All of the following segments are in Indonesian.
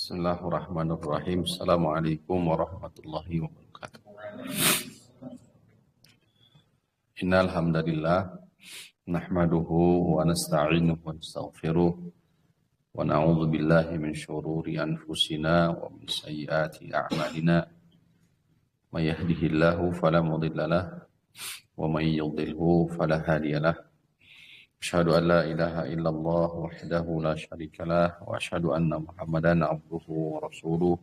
Bismillahirrahmanirrahim. Assalamualaikum warahmatullahi wabarakatuh. Innal hamdalillah nahmaduhu wa nasta'inuhu wa nastaghfiruh wa na'udzu billahi min shururi anfusina wa min sayyiati a'malina. May yahdihillahu fala mudilla lahu wa may yudlilhu fala hadiya lahu. Asyhadu an la ilaha illallah wahdahu la syarikalah wa asyhadu anna Muhammadan abduhu wa rasuluh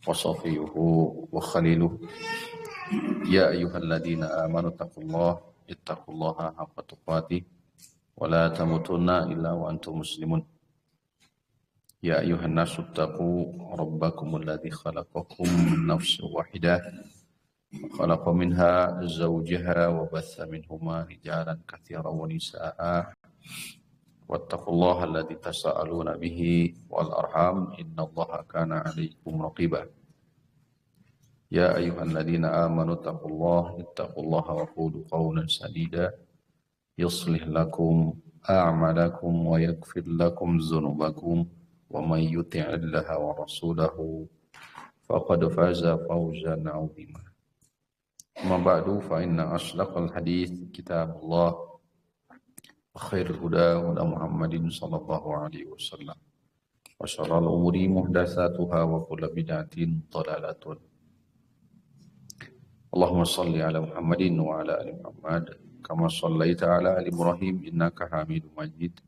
wa safiyuhu wa khaliluh. Ya ayyuhalladzina amanu ittaqullaha haqqa tuqatih wa la tamutunna illa wa antum muslimun. Ya ayyuhan nasu ittaqu rabbakumul ladzi khalaqakum min nafsin wahidah خلق منها زوجها وبث منهما رجالا كثيرا ونساء واتقوا الله الذي تساءلون به والأرحام إن الله كان عليكم رقيبا يا أيها الذين آمنوا اتقوا الله وقولوا قولا سديدا يصلح لكم أعمالكم ويغفر لكم ذنوبكم ومن يطع الله ورسوله فقد فاز فوزا عظيما. Amma ba'du fa inna asdaqal hadits kitabullah wa khairul huda huda Muhammadin sallallahu alaihi wasallam wa syarrul umuri muhdatsatuha wa kullu bid'atin dhalalatun. Allahumma shalli ala Muhammadin wa ala ali Muhammad kama shallaita ala ali Ibrahim innaka Hamidum Majid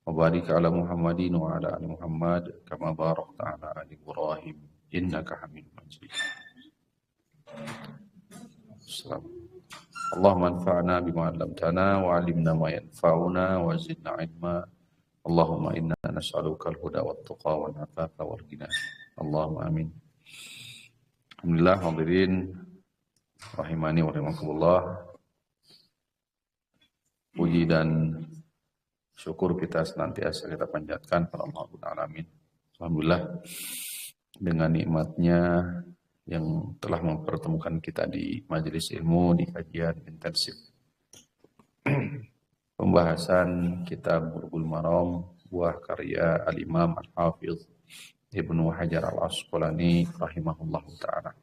wa barik ala Muhammadin wa ala ali Muhammad kama barakta ala ali Ibrahim innaka Hamidum Majid. Allahumma anfa'na bima 'allamtana wa 'allimna ma yanfa'una wa zidna 'ilma. Allahumma inna nas'aluka al-huda wat-tuqa wal-'afafa wal-ghina. Allahumma amin. Alhamdulillah hadirin rahimani wa rahimakumullah. Puji dan syukur kita senantiasa kita panjatkan kepada Allah Rabbul Alamin. Alhamdulillah dengan nikmatnya yang telah mempertemukan kita di majelis ilmu, di kajian intensif pembahasan kitab Bulughul Maram, buah karya Al-Imam Al-Hafidz Ibnu Hajar Al-Asqalani rahimahullahu ta'ala.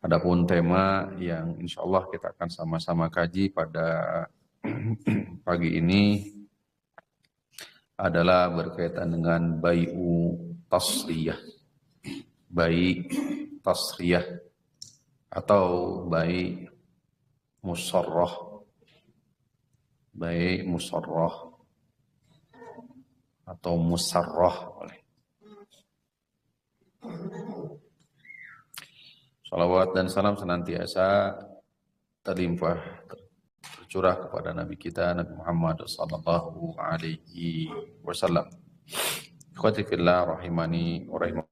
Adapun tema yang insyaallah kita akan sama-sama kaji pada pagi ini adalah berkaitan dengan bai'u tasriyah. Baik tasriyah atau baik musarrah, baik musarrah atau musarrah boleh. Salawat dan salam senantiasa terlimpah tercurah kepada Nabi kita Nabi Muhammad sallallahu alaihi wasallam. Ikhwati fillah rahimani wa rahimakumullah.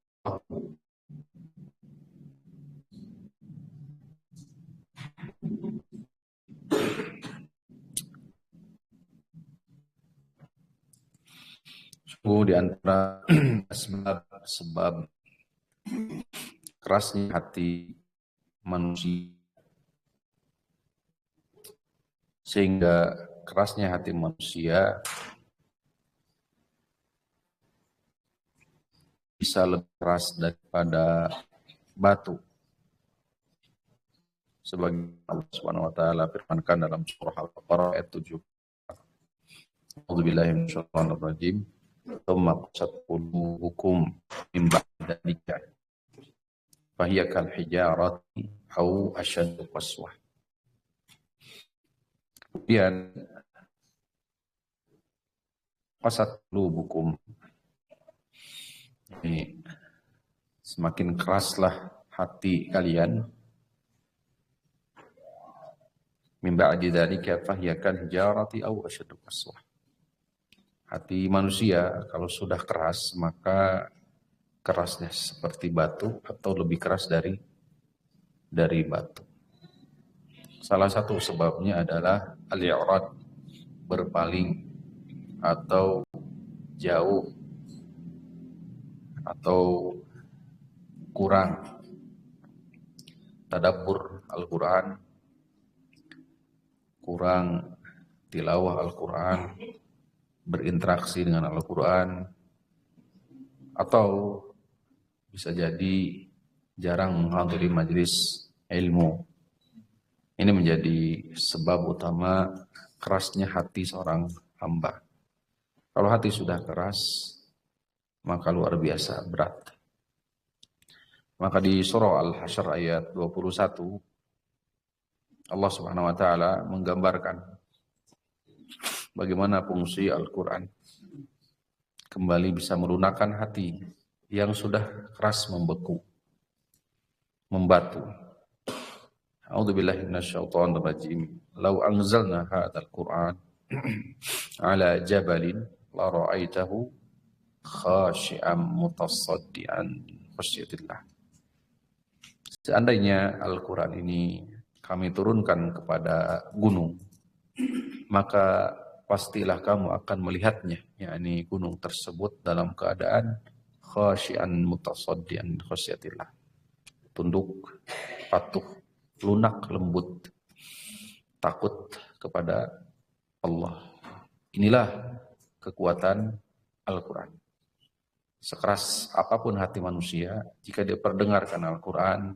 Di antara sebab kerasnya hati manusia, sehingga kerasnya hati manusia bisa lebih keras daripada batu. Sebagai Allah Subhanahu wa taala firmankan dalam surah Al-Baqarah ayat 7. A'udzubillahi minasyaitonir rajim. Tsumma qasat qulubukum min ba'di dzalika fa hiya kal hijarati aw ashaddu qaswah. Kemudian qasat qulubukum, ini semakin keraslah hati kalian, min ba'di dzalika fa hiya kal hijarati aw ashaddu qaswah. Hati manusia kalau sudah keras maka kerasnya seperti batu atau lebih keras dari batu. Salah satu sebabnya adalah al-i'rad, berpaling atau jauh atau kurang tadabbur Al-Quran, kurang tilawah Al-Quran, berinteraksi dengan Al-Quran, atau bisa jadi jarang menghadiri majelis ilmu. Ini menjadi sebab utama kerasnya hati seorang hamba. Kalau hati sudah keras, maka luar biasa berat. Maka di surah Al-Hasyr ayat 21, Allah Subhanahu wa taala menggambarkan bagaimana fungsi Al-Qur'an kembali bisa melunakkan hati yang sudah keras membeku, membatu. A'udzubillahi minasyaitonir rajim. Lau anzalna hadzal Qur'an ala jabalin la ra'aitahu khashi'an mutasaddian khasyatillah. Seandainya Al-Qur'an ini kami turunkan kepada gunung, maka pastilah kamu akan melihatnya, yakni gunung tersebut dalam keadaan khasyian mutasaddian khasyatillah, tunduk, patuh, lunak, lembut, takut kepada Allah. Inilah kekuatan Al-Quran. Sekeras apapun hati manusia, jika dia perdengarkan Al-Quran,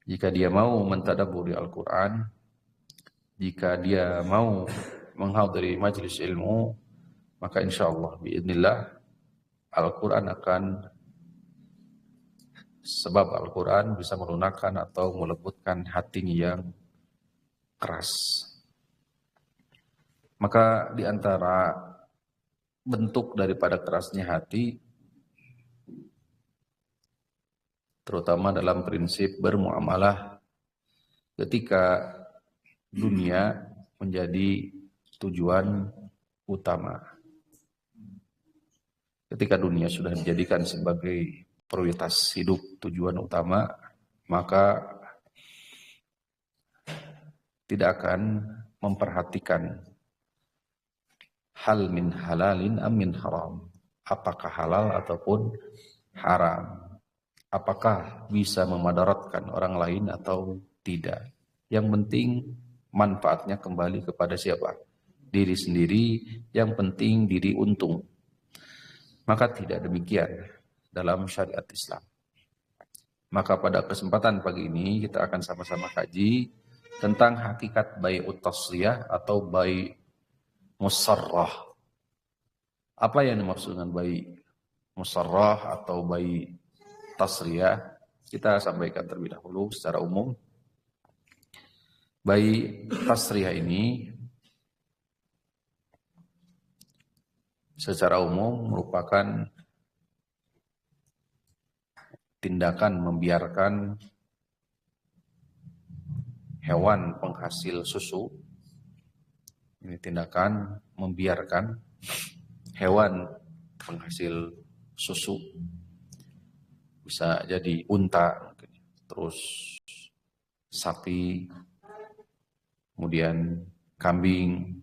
jika dia mau mentadabburi Al-Quran, jika dia mau menghadiri majelis ilmu, maka insya Allah biidznillah Al-Quran akan, sebab Al-Quran bisa melunakkan atau melembutkan hatinya yang keras. Maka di antara bentuk daripada kerasnya hati, terutama dalam prinsip bermuamalah, ketika dunia menjadi tujuan utama. Ketika dunia sudah dijadikan sebagai prioritas hidup, tujuan utama, maka tidak akan memperhatikan hal min halalin am min haram. Apakah halal ataupun haram. Apakah bisa memadaratkan orang lain atau tidak. Yang penting manfaatnya kembali kepada siapa? Diri sendiri, yang penting diri untung. Maka tidak demikian dalam syariat Islam. Maka pada kesempatan pagi ini kita akan sama-sama kaji tentang hakikat bai'ut tasriyah atau bai' musarrah. Apa yang dimaksud dengan bai' musarrah atau bai' tasriyah? Kita sampaikan terlebih dahulu secara umum. Bai' tasriyah ini secara umum merupakan tindakan membiarkan hewan penghasil susu. Ini tindakan membiarkan hewan penghasil susu, bisa jadi unta, terus sapi, kemudian kambing,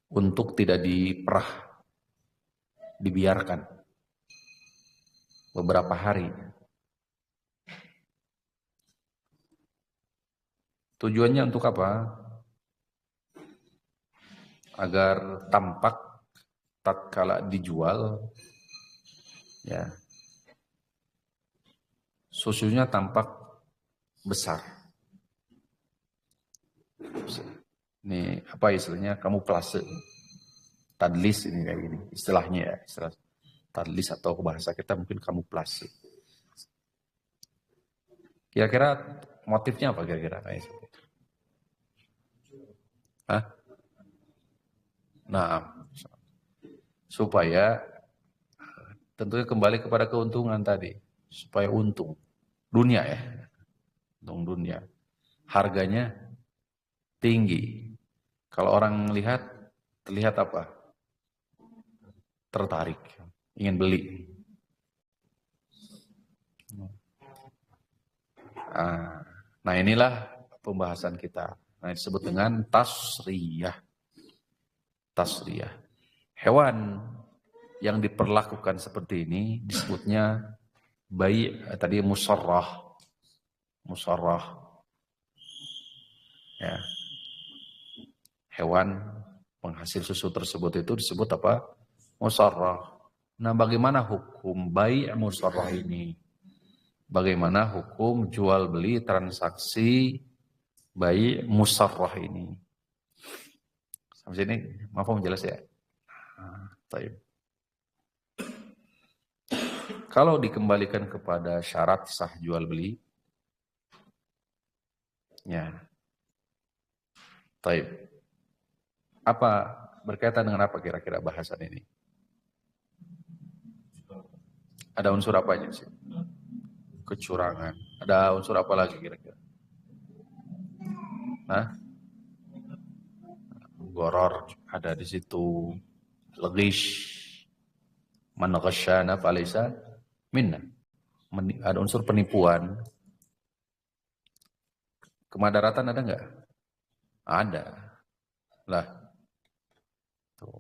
untuk tidak diperah, dibiarkan beberapa hari. Tujuannya untuk apa? Agar tampak tatkala dijual, ya, susunya tampak besar. Ini apa istilahnya? Kamuflase, tadlis ini kayak gini istilahnya ya, istilah tadlis atau bahasa kita mungkin kamuflase. Kira-kira motifnya apa kira-kira? Hah? Nah, supaya tentunya kembali kepada keuntungan tadi, supaya untung dunia ya, untung dunia, harganya tinggi. Kalau orang lihat, terlihat apa? Tertarik, ingin beli. Nah inilah pembahasan kita. Nah disebut dengan tasriyah. Tasriyah. Hewan yang diperlakukan seperti ini disebutnya bai' tadi musarrah. Musarrah. Ya. Hewan penghasil susu tersebut itu disebut apa? Musarrah. Nah, bagaimana hukum bai' musarrah ini? Bagaimana hukum jual beli transaksi bai' musarrah ini? Sampai sini, maaf jelas ya? Baik. Kalau dikembalikan kepada syarat sah jual beli, ya, baik. Apa berkaitan dengan apa kira-kira bahasan ini? Ada unsur apanya sih? Kecurangan. Ada unsur apa lagi kira-kira? Nah, goror ada di situ. Legish. Man ghasyana falaysa minna. Ada unsur penipuan. Kemadaratan ada enggak? Ada. Lah. Tuh.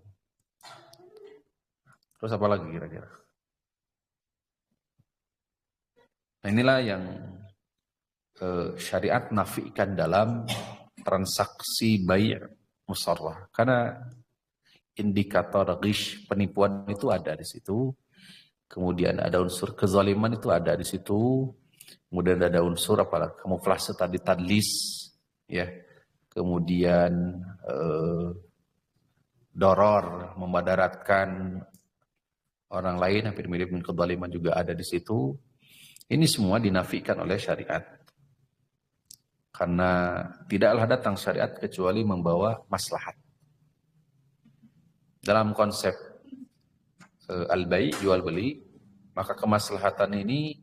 Terus apa lagi kira-kira? Nah, inilah yang syariat nafikan dalam transaksi bai' musarrah. Karena indikator ghish, penipuan itu ada di situ. Kemudian ada unsur kezaliman itu ada di situ. Kemudian ada unsur apalah kamuflase tadi, tadlis, ya. Kemudian doror, memadaratkan orang lain, hampir mirip dengan kezaliman juga ada di situ. Ini semua dinafikan oleh syariat. Karena tidaklah datang syariat kecuali membawa maslahat. Dalam konsep al-bai', jual beli, maka kemaslahatan ini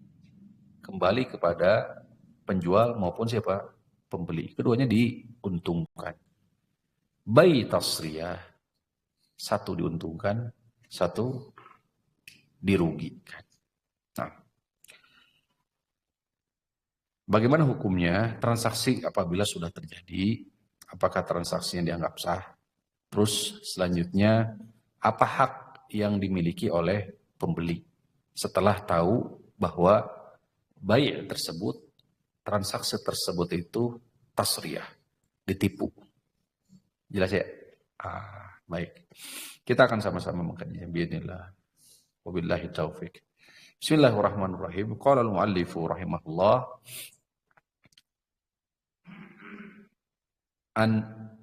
kembali kepada penjual maupun siapa? Pembeli. Keduanya diuntungkan. Bai' tasriyah, satu diuntungkan, satu dirugikan. Nah, bagaimana hukumnya transaksi apabila sudah terjadi? Apakah transaksi yang dianggap sah? Terus selanjutnya, apa hak yang dimiliki oleh pembeli setelah tahu bahwa bai' tersebut, transaksi tersebut itu tasriyah, ditipu. Jelas ya? Baik. Kita akan sama-sama mengkajinya. Bismillah. Wabillahi taufiq. Bismillahirrahmanirrahim. Qala al-muallifu rahimahullah an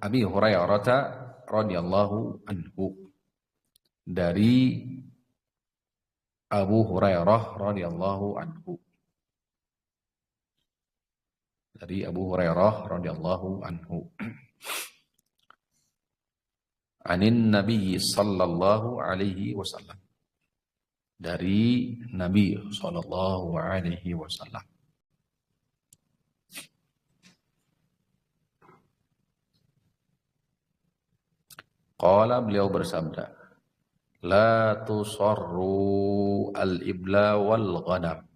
Abi Hurairah radhiyallahu anhu. Dari Abu Hurairah radhiyallahu anhu. Dari Abu Hurairah radhiyallahu anhu. Anin Nabi sallallahu alaihi wasallam. Dari Nabi sallallahu alaihi wasallam. Qala, beliau bersabda, la tusarru al-ibla wal ghanam.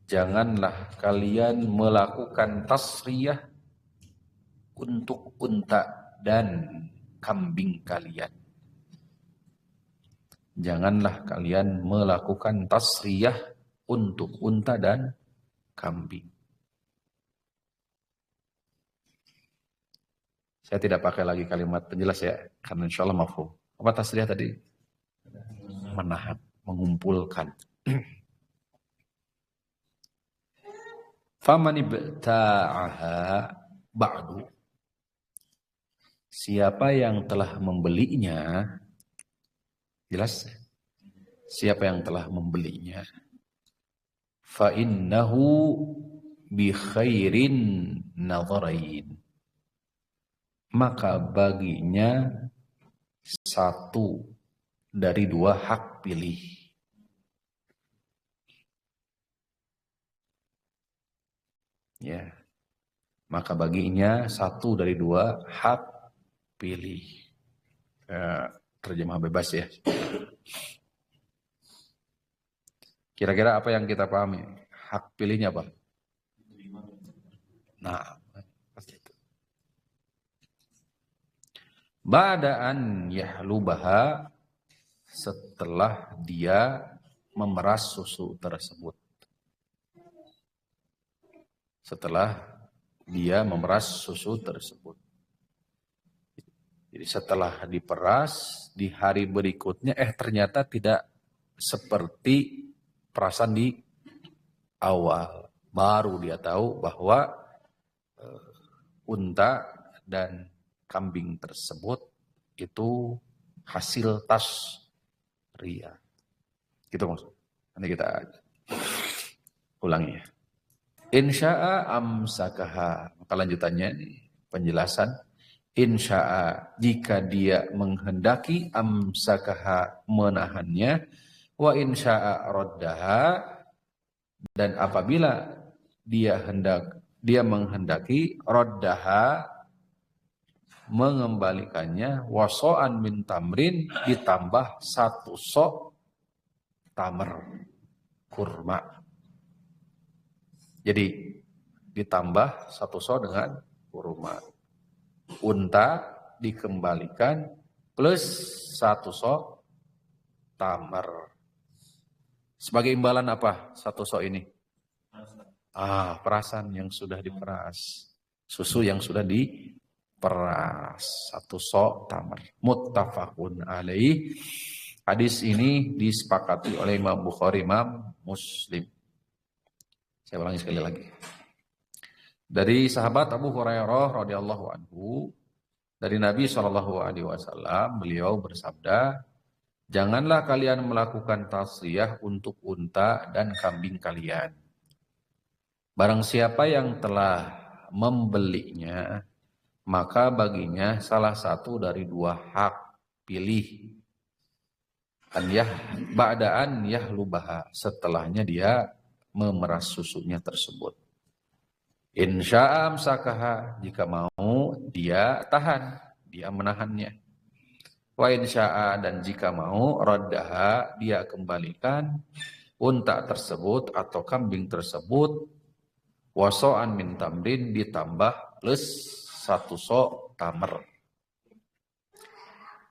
Janganlah kalian melakukan tasriyah untuk unta dan kambing kalian. Janganlah kalian melakukan tasriyah untuk unta dan kambing. Saya tidak pakai lagi kalimat penjelas ya, karena insya Allah mafhum. Apa tasriyah tadi? Menahan, mengumpulkan. Faman ibta'aha ba'du. Siapa yang telah membelinya, jelas? Siapa yang telah membelinya? Fa innahu bi khairin nadharain. Maka baginya satu dari dua hak pilih. Ya. Maka baginya satu dari dua hak pilih. Terjemah bebas ya. Kira-kira apa yang kita pahami? Hak pilihnya apa? Nah, pasti itu. Ba'daan yahlubaha, setelah dia memeras susu tersebut. Setelah dia memeras susu tersebut. Jadi setelah diperas di hari berikutnya ternyata tidak seperti perasan di awal. Baru dia tahu bahwa unta dan kambing tersebut itu hasil tasriyah. Gitu maksud. Nanti kita ulangi ya. Insya'a amsakaha. Maka lanjutannya nih, penjelasan. Insya'a jika dia menghendaki amsakaha menahannya. Wa insya'a raddaha. Dan apabila dia menghendaki raddaha mengembalikannya waso'an min tamrin ditambah 1 sok tamer kurma. Jadi ditambah 1 sok dengan kurma. Unta dikembalikan plus 1 sok tamer. Sebagai imbalan apa 1 sok ini? Perasan yang sudah diperas. Susu yang sudah diperas. 1 sok tamer. Muttafaqun alaih. Hadis ini disepakati oleh Imam Bukhari, Imam Muslim. Saya ulangi sekali lagi. Dari sahabat Abu Hurairah radhiyallahu anhu, dari Nabi SAW, beliau bersabda, janganlah kalian melakukan tasriyah untuk unta dan kambing kalian. Barang siapa yang telah membelinya, maka baginya salah satu dari 2 hak pilih. Ba'daan yahlubaha, setelahnya dia memeras susunya tersebut. Insya'am sakaha, jika mau dia tahan, dia menahannya. Wa insya'a, dan jika mau raddaha, dia kembalikan unta tersebut atau kambing tersebut waso'an min tamrin ditambah plus 1 sok tamer.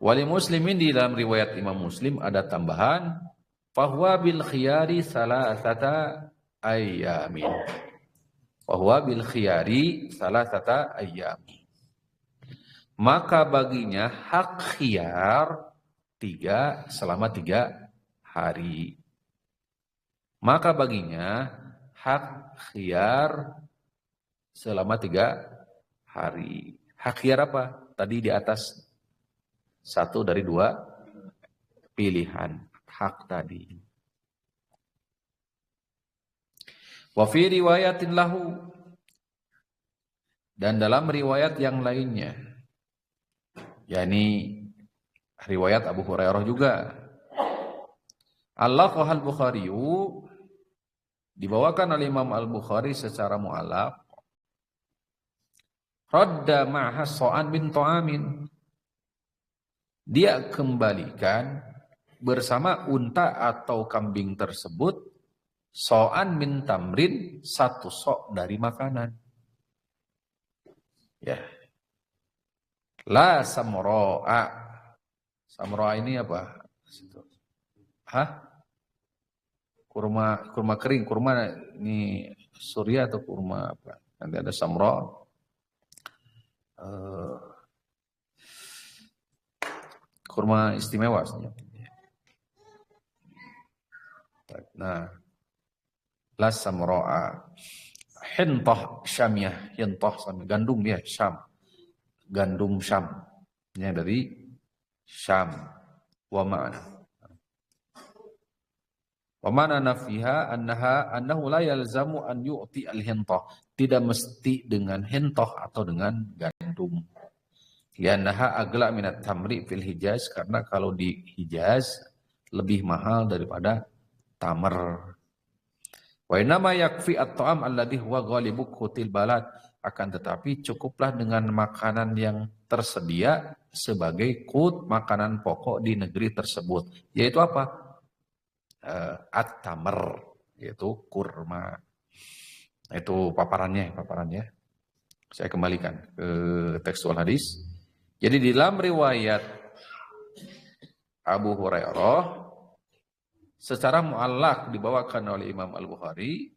Wali muslimin, di dalam riwayat Imam Muslim ada tambahan fahuwa bil khiyari salasata ayyamin. Fahuwa bil khiyari salasata ayyamin. Maka baginya hak khiyar selama 3 hari. Maka baginya hak khiyar selama 3 hari. Hak khiyar apa? Tadi di atas 1 dari 2 pilihan hak tadi. Wa fi riwayatin lahu, dan dalam riwayat yang lainnya, yakni riwayat Abu Hurairah juga, Al-Bukhari dibawakan oleh Imam Al-Bukhari secara mu'allaq, radda ma'ha so'an bin ta'amin, dia kembalikan bersama unta atau kambing tersebut so'an min tamrin 1 sok dari makanan. Ya. La samro'a. Samro'a ini apa? Kurma kering, kurma ini surya atau kurma apa? Nanti ada samro'a. Kurma istimewa. Nah, las samro'a, hintah syamiyah, hintah samiyah, gandum dia Syam, gandum Syam, ini dari Syam. Wa ma'ana nafiha annahu la yalzamu an yu'ti al-hintah, tidak mesti dengan hintah atau dengan gandum. Liannaha agla minat tamri fil Hijaz, karena kalau di Hijaz lebih mahal daripada tamer. Wa inama yakfi at-ta'am alladhi huwa ghalibu qutil balad, akan tetapi cukuplah dengan makanan yang tersedia sebagai qut, makanan pokok di negeri tersebut, yaitu apa? At-tamer, yaitu kurma. Itu paparannya. Saya kembalikan ke tekstual hadis. Jadi di dalam riwayat Abu Hurairah secara mu'allaq dibawakan oleh Imam Al-Bukhari,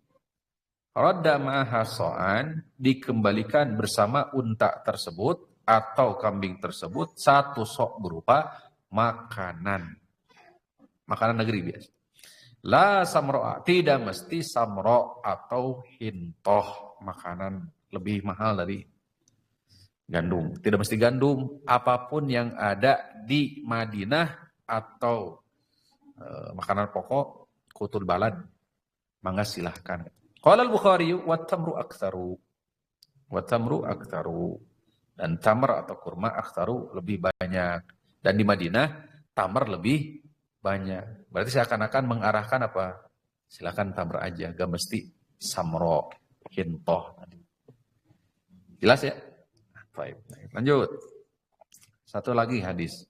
radda ma'aha so'an, dikembalikan bersama unta tersebut atau kambing tersebut satu sok berupa makanan. Makanan negeri biasa. La samro'a, tidak mesti samro atau hintoh, makanan lebih mahal dari gandum. Tidak mesti gandum, apapun yang ada di Madinah atau makanan pokok, kutul balad, mangga silahkan. Qala al-Bukhari wa tamru aktsaru. Wa tamru aktsaru. Dan tamar atau kurma aktsaru lebih banyak. Dan di Madinah tamar lebih banyak. Berarti seakan-akan mengarahkan apa? Silakan tamar aja, gak mesti samro, hintoh. Jelas ya? Baik. Lanjut. Satu lagi hadis.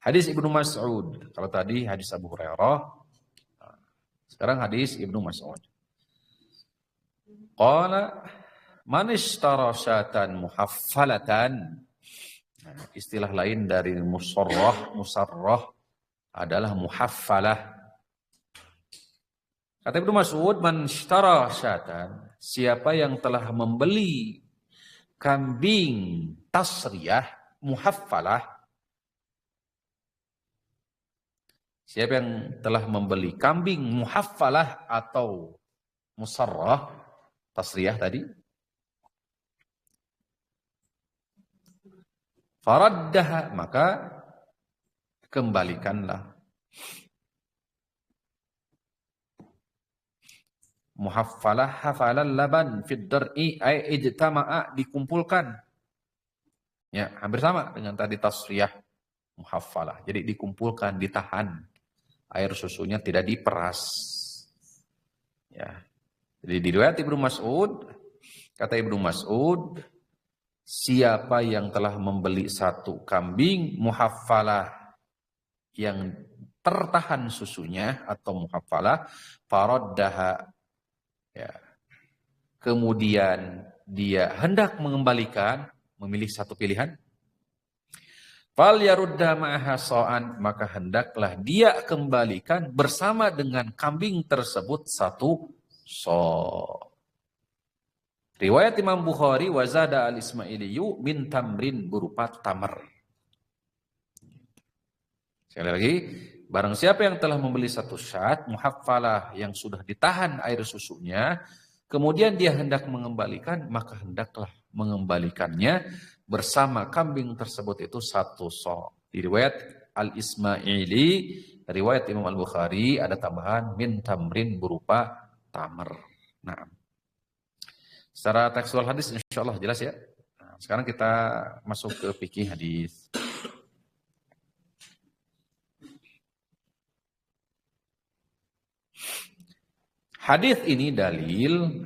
Hadis Ibnu Mas'ud. Kalau tadi hadis Abu Hurairah. Sekarang hadis Ibnu Mas'ud. Qala man ishtara syatan muhaffalatan. Istilah lain dari musarrah adalah muhaffalah. Kata Ibnu Mas'ud, man ishtara syatan, siapa yang telah membeli kambing tasriyah muhaffalah, siapa yang telah membeli kambing muhaffalah atau musarrah, tasriyah tadi, faraddaha, maka kembalikanlah. Muhaffalah hafalal laban fid dar'i ay ijtama'a, dikumpulkan. Ya, hampir sama dengan tadi tasriyah muhaffalah. Jadi dikumpulkan, ditahan. Air susunya tidak diperas. Ya. Jadi di riwayat Ibnu Mas'ud, kata Ibnu Mas'ud, siapa yang telah membeli satu kambing muhaffalah yang tertahan susunya atau muhaffalah, faraddaha, ya, kemudian dia hendak mengembalikan, memilih satu pilihan, fal yarudda ma'aha sa'an, maka hendaklah dia kembalikan bersama dengan kambing tersebut satu so'. Riwayat Imam Bukhari, wazada al-Ismailiyu min tamrin, berupa tamar. Sekali lagi, barang siapa yang telah membeli satu syat muhaffalah yang sudah ditahan air susunya, kemudian dia hendak mengembalikan, maka hendaklah mengembalikannya bersama kambing tersebut itu satu so'. Di riwayat Al-Ismaili, riwayat Imam Al-Bukhari, ada tambahan min tamrin, berupa tamar. Nah, secara tekstual hadis insya Allah jelas ya. Nah, sekarang kita masuk ke fikih hadis. Hadis ini dalil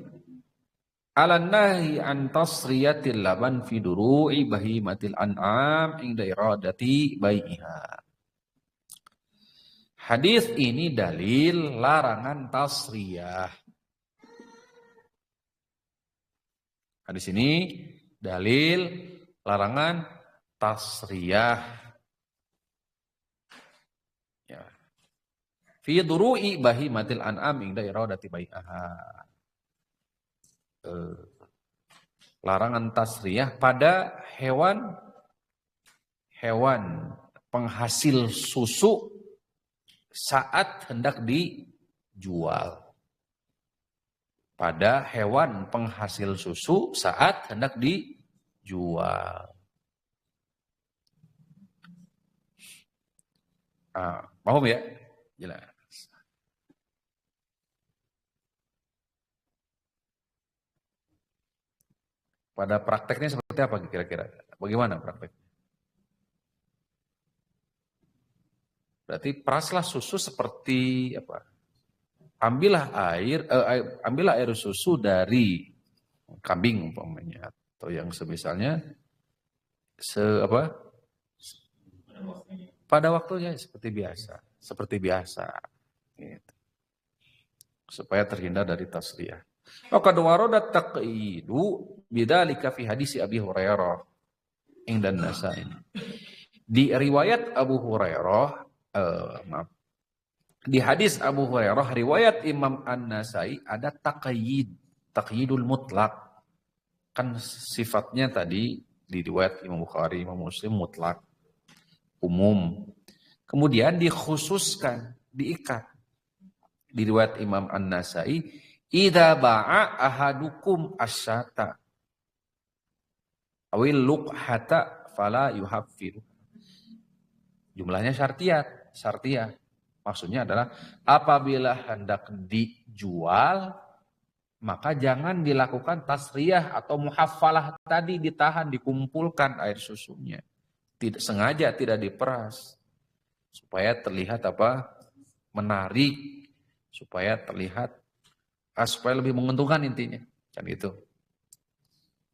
ala nahi an tasriyatil laban fi duru'i bahimatil an'am inda iradati bai'iha. Hadis ini dalil larangan tasriyah. Hadis ini dalil larangan tasriyah. Ya. Fi duru'i bahimatil an'am inda iradati bai'aha. Larangan tasriyah pada hewan penghasil susu saat hendak dijual. Pada hewan penghasil susu saat hendak dijual. Paham ya? Jelas. Pada prakteknya seperti apa kira-kira? Bagaimana prakteknya? Berarti peraslah susu seperti apa? Ambillah air susu dari kambing umpamanya atau yang semisalnya pada waktunya seperti biasa gitu. Supaya terhindar dari tasriyah. Maka waradat taqidu bidzalika fi hadis Abi Hurairah indan Nasa'i. Di riwayat Abu Hurairah, di hadis Abu Hurairah riwayat Imam An-Nasai ada taqyidul mutlak. Kan sifatnya tadi Di riwayat Imam Bukhari, Imam Muslim mutlak, umum. Kemudian dikhususkan, diikat. Di riwayat Imam An-Nasai, idza ba'a ahadukum asyata awil luqhata fala yuhaffiru. Jumlahnya syartiyah. Maksudnya adalah apabila hendak dijual, maka jangan dilakukan tasriyah atau muhaffalah tadi, ditahan, dikumpulkan air susunya. Tidak sengaja, tidak diperas. Supaya terlihat menarik, supaya terlihat supaya lebih menguntungkan intinya. Kan itu.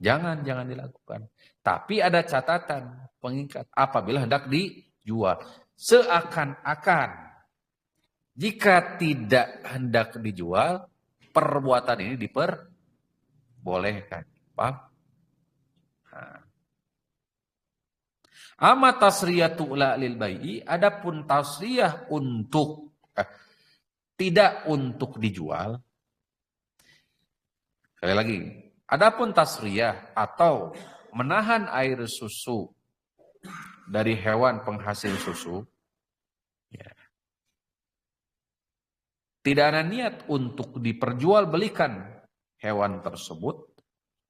Jangan dilakukan. Tapi ada catatan, pengikat, apabila hendak dijual. Seakan-akan jika tidak hendak dijual, perbuatan ini diperbolehkan. Paham? Ama tasriyatu la lil bai'i, adapun tasriyah untuk tidak untuk dijual. Sekali lagi, adapun tasriyah atau menahan air susu dari hewan penghasil susu, ya, tidak ada niat untuk diperjualbelikan hewan tersebut,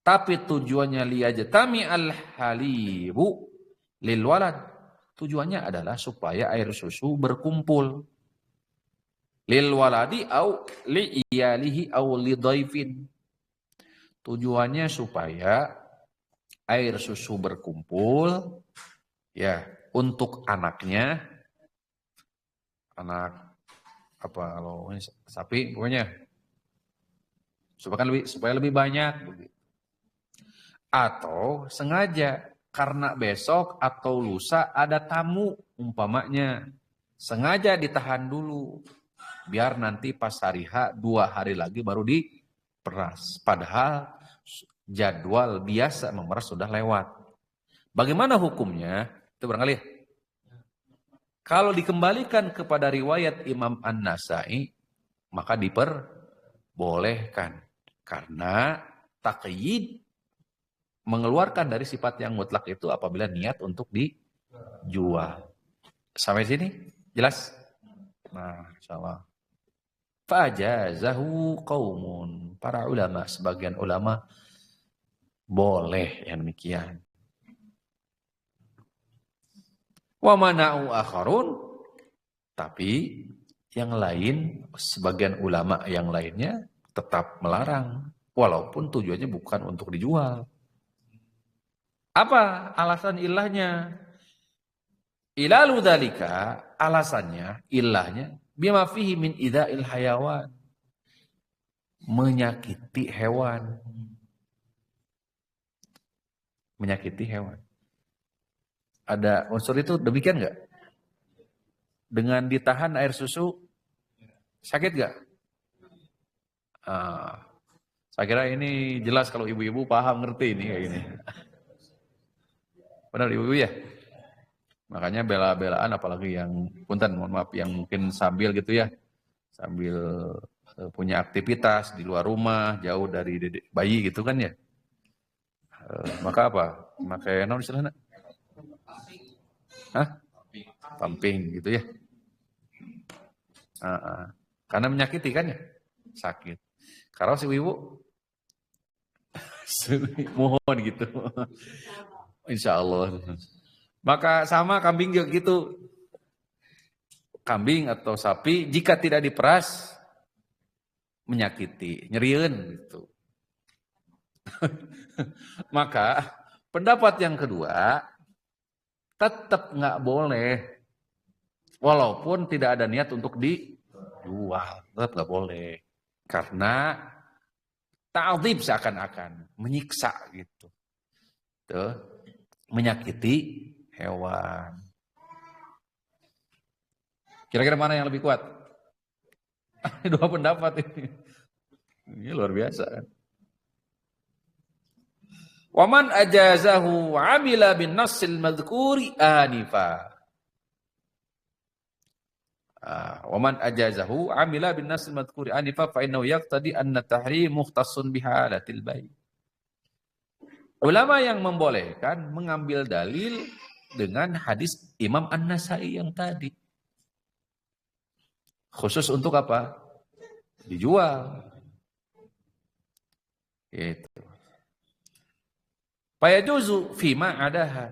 tapi tujuannya liyajtami al-halibu lil walad. Tujuannya adalah supaya air susu berkumpul. Lil waladi au li iyalihi au li dhaifin. Tujuannya supaya air susu berkumpul ya untuk anaknya, anak kalau sapi pokoknya supaya lebih banyak begitu. Atau sengaja karena besok atau lusa ada tamu umpamanya, sengaja ditahan dulu biar nanti pas hari H 2 hari lagi baru diperas, padahal jadwal biasa memeras sudah lewat. Bagaimana hukumnya? Itu barangkali kalau dikembalikan kepada riwayat Imam An-Nasai, maka diperbolehkan. Karena taqyid mengeluarkan dari sifat yang mutlak itu apabila niat untuk dijual. Sampai sini? Jelas? Nah, insyaallah. Fajazahu qaumun. Para ulama, sebagian ulama boleh yang demikian. Wa mana'u akharun, tapi yang lain, sebagian ulama yang lainnya tetap melarang, walaupun tujuannya bukan untuk dijual. Apa alasan ilahnya? Ilalu dzalika, alasannya, ilahnya, bima fihi min idza'il hayawan. Menyakiti hewan. Menyakiti hewan. Ada unsur itu demikian nggak? Dengan ditahan air susu sakit nggak? Saya kira ini jelas kalau ibu-ibu paham, ngerti ini kayak gini. Benar ibu-ibu ya? Makanya bela-belaan apalagi yang punten, mohon maaf, yang mungkin sambil gitu ya, sambil punya aktivitas di luar rumah, jauh dari bayi gitu kan ya. Maka apa? Maka non istilahnya? Pumping gitu ya. Karena menyakiti kan ya, sakit. Kalau si ibu mohon gitu. Insya Allah. Maka sama kambing juga gitu. Kambing atau sapi jika tidak diperas menyakiti, nyerieun gitu. Maka pendapat yang kedua tetap nggak boleh, walaupun tidak ada niat untuk dijual, tetap nggak boleh, karena ta'dzib seakan-akan menyiksa gitu, tuh, menyakiti hewan. Kira-kira mana yang lebih kuat? Dua pendapat ini. Ini luar biasa kan. Waman ajazahu amila bin nassil madhkuri anifa. Waman ajazahu amila bin nassil madhkuri anifa fa innahu yaqtadi anna tahrim mukhtassun bihalatil bai'. Ulama yang membolehkan mengambil dalil dengan hadis Imam An-Nasai yang tadi. Khusus untuk apa? Dijual. Gitu. Fayajuzu fima adaha.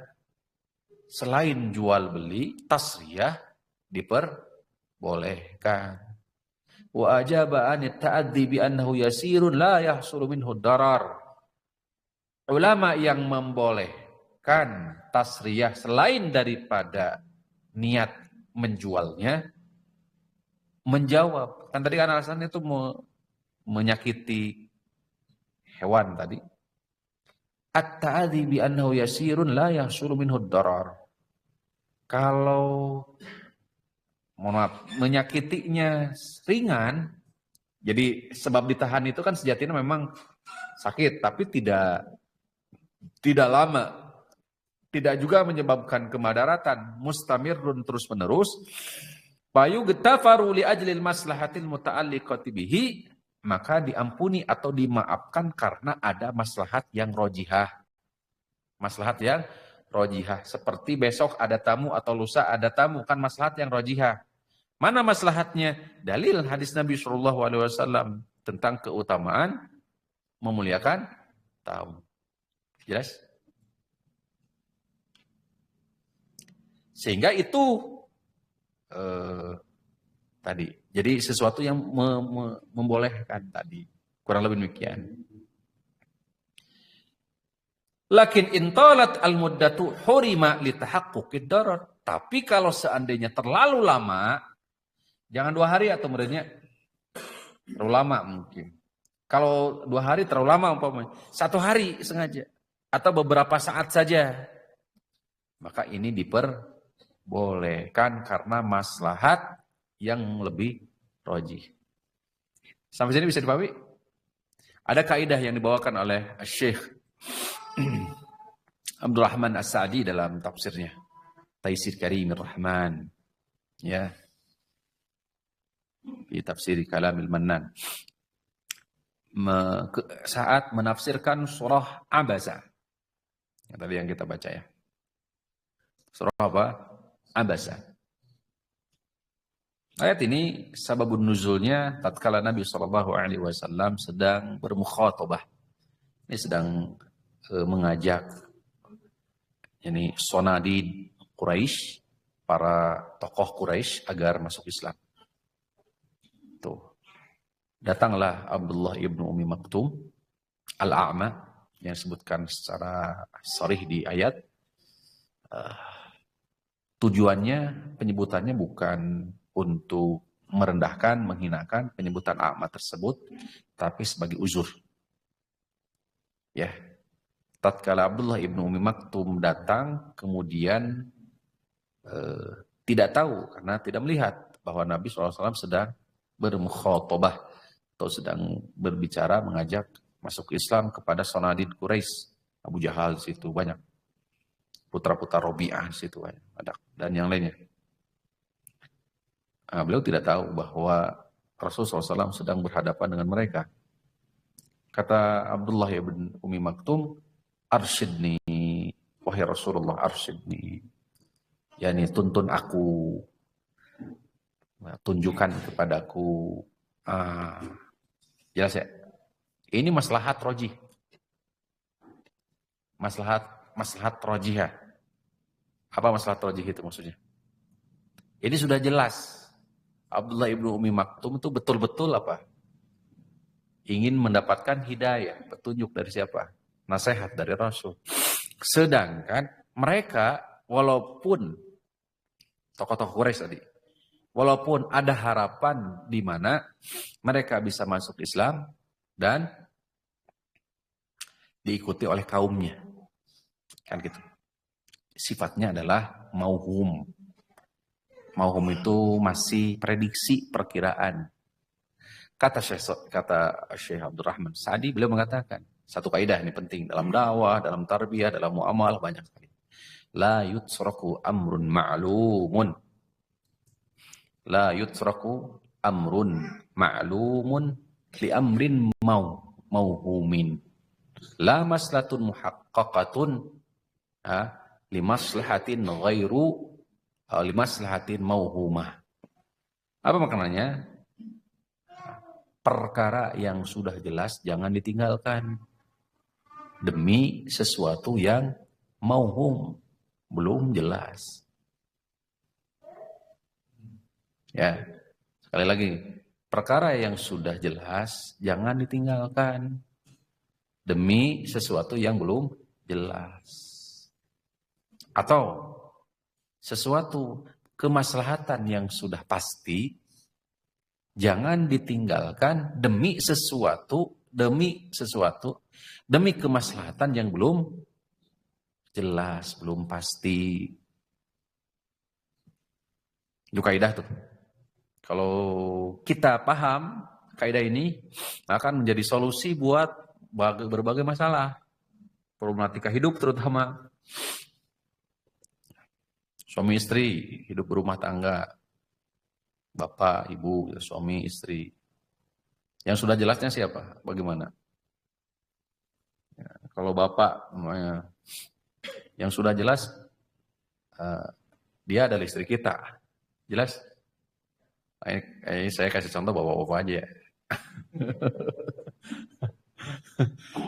Selain jual beli, tasriyah diperbolehkan. Wa ajaba an ta'addi bi annahu yasirun la yahsulu minhu darar. Ulama yang membolehkan tasriyah selain daripada niat menjualnya, menjawab. Kan tadi kan alasannya itu menyakiti hewan tadi. At-ta'adzi bi annahu yasirun la yahsulu minhu darar. Kalau mohon maaf, menyakitinya ringan, jadi sebab ditahan itu kan sejatinya memang sakit, tapi tidak lama, tidak juga menyebabkan kemadaratan, mustamirun terus-menerus. Bayu getafaru li ajlil maslahatil muta'alliqati bihi, maka diampuni atau dimaafkan karena ada maslahat yang rojihah. Maslahat yang rojihah. Seperti besok ada tamu atau lusa ada tamu, kan maslahat yang rojihah. Mana maslahatnya? Dalil hadis Nabi SAW tentang keutamaan memuliakan tamu. Jelas? Sehingga itu tadi. Jadi sesuatu yang membolehkan tadi. Kurang lebih demikian. Lakin intalat al-muddatu hurima litahaqquqid darar. Tapi kalau seandainya terlalu lama, jangan 2 hari atau muridnya terlalu lama mungkin. Kalau 2 hari terlalu lama umpamanya, 1 hari sengaja atau beberapa saat saja, maka ini diperbolehkan karena maslahat yang lebih rojih. Sampai sini bisa dipahami? Ada kaidah yang dibawakan oleh Syekh Abdul Rahman As-Sa'di dalam tafsirnya Taisir Karimir Rahman, ya, di tafsir Kalamil Mannan, saat menafsirkan surah Abasa yang tadi yang kita baca, ya, surah apa? Abasa. Ayat ini sababun nuzulnya tatkala Nabi SAW sedang bermukhatabah. Ini sedang mengajak ini sonadid Quraisy, para tokoh Quraisy agar masuk Islam. Tuh. Datanglah Abdullah ibnu Ummi Maktum Al-A'ma yang disebutkan secara sharih di ayat. Tujuannya, penyebutannya bukan untuk merendahkan, menghinakan penyebutan a'ma tersebut, tapi sebagai uzur. Ya, tatkala Abdullah ibnu Ummi Maktum datang, kemudian tidak tahu karena tidak melihat bahwa Nabi SAW sedang bermukhatabah atau sedang berbicara mengajak masuk Islam kepada sonadid Quraisy, Abu Jahal di situ banyak, putra-putra Robi'ah di situ ada, dan yang lainnya. Beliau tidak tahu bahwa Rasulullah SAW sedang berhadapan dengan mereka. Kata Abdullah ibn Ummi Maktum, arsyidni, wahai Rasulullah, arsyidni. Yani tuntun aku, tunjukkan kepadaku. Jelas ya? Ini maslahat rojih. Maslahat rojihah. Apa maslahat rojih itu maksudnya? Ini sudah jelas. Abdullah ibnu Ummi Maktum itu betul-betul apa? Ingin mendapatkan hidayah, petunjuk dari siapa? Nasihat dari Rasul. Sedangkan mereka, walaupun tokoh-tokoh Quraisy tadi, walaupun ada harapan di mana mereka bisa masuk Islam dan diikuti oleh kaumnya, kan gitu. Sifatnya adalah mauhum. Mauhum itu masih prediksi, perkiraan. Kata Syekh Abdul Rahman Sa'di, beliau mengatakan satu kaidah ini penting dalam dakwah, dalam tarbiyah, dalam muamalah, banyak sekali. La yutsraku amrun ma'lumun. La yutsraku amrun ma'lumun li amrin mauhumin. La maslahatun muhaqqaqatun limaslahatin ghairu limaslahatin mauhumah. Apa maknanya? Perkara yang sudah jelas jangan ditinggalkan demi sesuatu yang mauhum, belum jelas. Ya, sekali lagi, perkara yang sudah jelas jangan ditinggalkan demi sesuatu yang belum jelas. Atau sesuatu kemaslahatan yang sudah pasti jangan ditinggalkan demi kemaslahatan yang belum jelas, belum pasti. Itu kaidah tuh. Kalau kita paham kaidah ini akan menjadi solusi buat berbagai masalah, problematika hidup terutama. Suami istri hidup berumah tangga, bapak, ibu, suami, istri. Yang sudah jelasnya siapa? Bagaimana? Ya, kalau bapak, yang sudah jelas, dia adalah istri kita. Jelas? Ini saya kasih contoh bapak-bapak aja ya.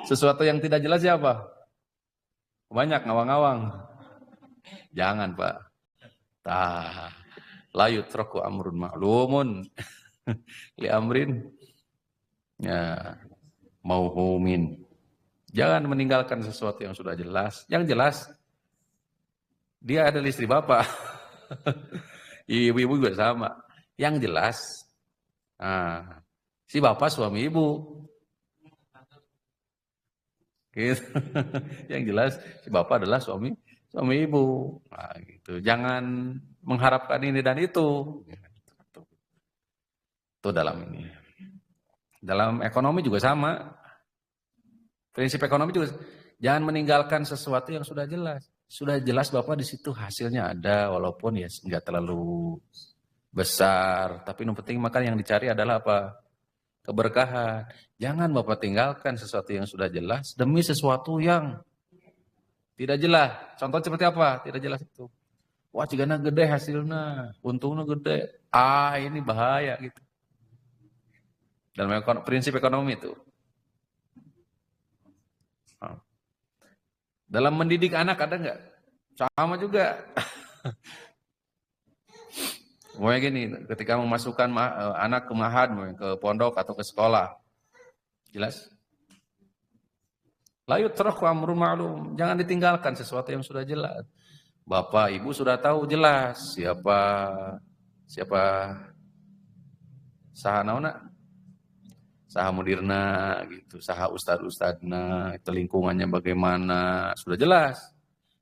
Sesuatu yang tidak jelas siapa? Banyak ngawang-ngawang. Jangan Pak. La yutraku amrun ma'lumun li amrin ya mauhumin. Jangan meninggalkan sesuatu yang sudah jelas. Yang jelas dia adalah istri bapak. Ibu-ibu juga sama. Yang jelas si bapak suami ibu. Gitu. Yang jelas si bapak adalah suami ibu. Nah, gitu. Jangan mengharapkan ini dan itu. Itu dalam ini. Dalam ekonomi juga sama. Prinsip ekonomi juga jangan meninggalkan sesuatu yang sudah jelas. Sudah jelas bapak di situ hasilnya ada, walaupun ya nggak terlalu besar. Tapi yang penting makan yang dicari adalah apa? Keberkahan. Jangan bapak tinggalkan sesuatu yang sudah jelas demi sesuatu yang tidak jelas. Contoh seperti apa? Tidak jelas itu. Wah, cigana gede hasilnya, untungnya gede. Ini bahaya gitu. Dalam prinsip ekonomi itu. Dalam mendidik anak ada nggak? Sama juga. Pokoknya gini, ketika memasukkan anak ke mahad, ke pondok atau ke sekolah. Jelas? La yutraku amrun ma'lum. Jangan ditinggalkan sesuatu yang sudah jelas. Bapak, ibu sudah tahu jelas siapa saha naona? Saha mudirna gitu, saha ustadna, itu lingkungannya bagaimana, sudah jelas.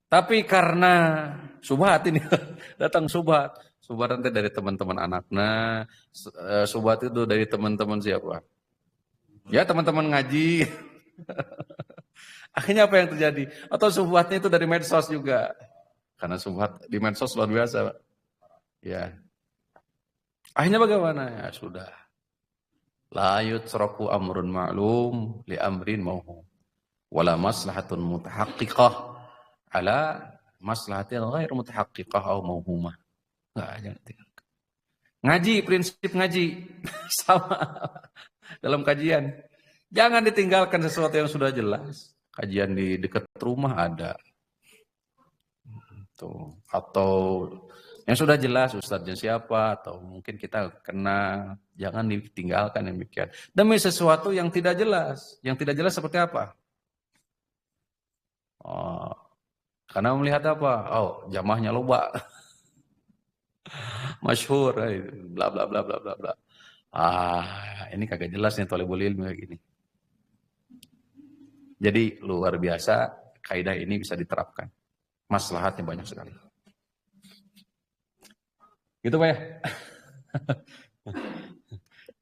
Tapi karena subhat ini datang subhat nanti dari teman-teman anaknya, subhat itu dari teman-teman siapa? Ya teman-teman ngaji. Akhirnya apa yang terjadi? Atau subhatnya itu dari medsos juga. Karena subhat di medsos luar biasa. Ya. Akhirnya bagaimana? Ya sudah. La yutraku amrun ma'lum li amrin mauhum. Wala maslahatun mutahaqqiqah ala maslahatin ghair mutahaqqiqah au mauhumah. Enggak, jangan tinggalkan. Ngaji, prinsip ngaji. Sama dalam kajian. Jangan ditinggalkan sesuatu yang sudah jelas. Kajian di dekat rumah ada. Tuh. Atau yang sudah jelas ustadznya siapa, atau mungkin kita kenal. Jangan ditinggalkan yang demikian. Demi sesuatu yang tidak jelas. Yang tidak jelas seperti apa? Karena melihat apa? Jamaahnya loba. Masyhur, bla bla bla bla bla bla. Ini kagak jelas nih thalibul ilmi kayak gini. Jadi luar biasa kaidah ini bisa diterapkan. Maslahatnya banyak sekali. Gitu Pak ya.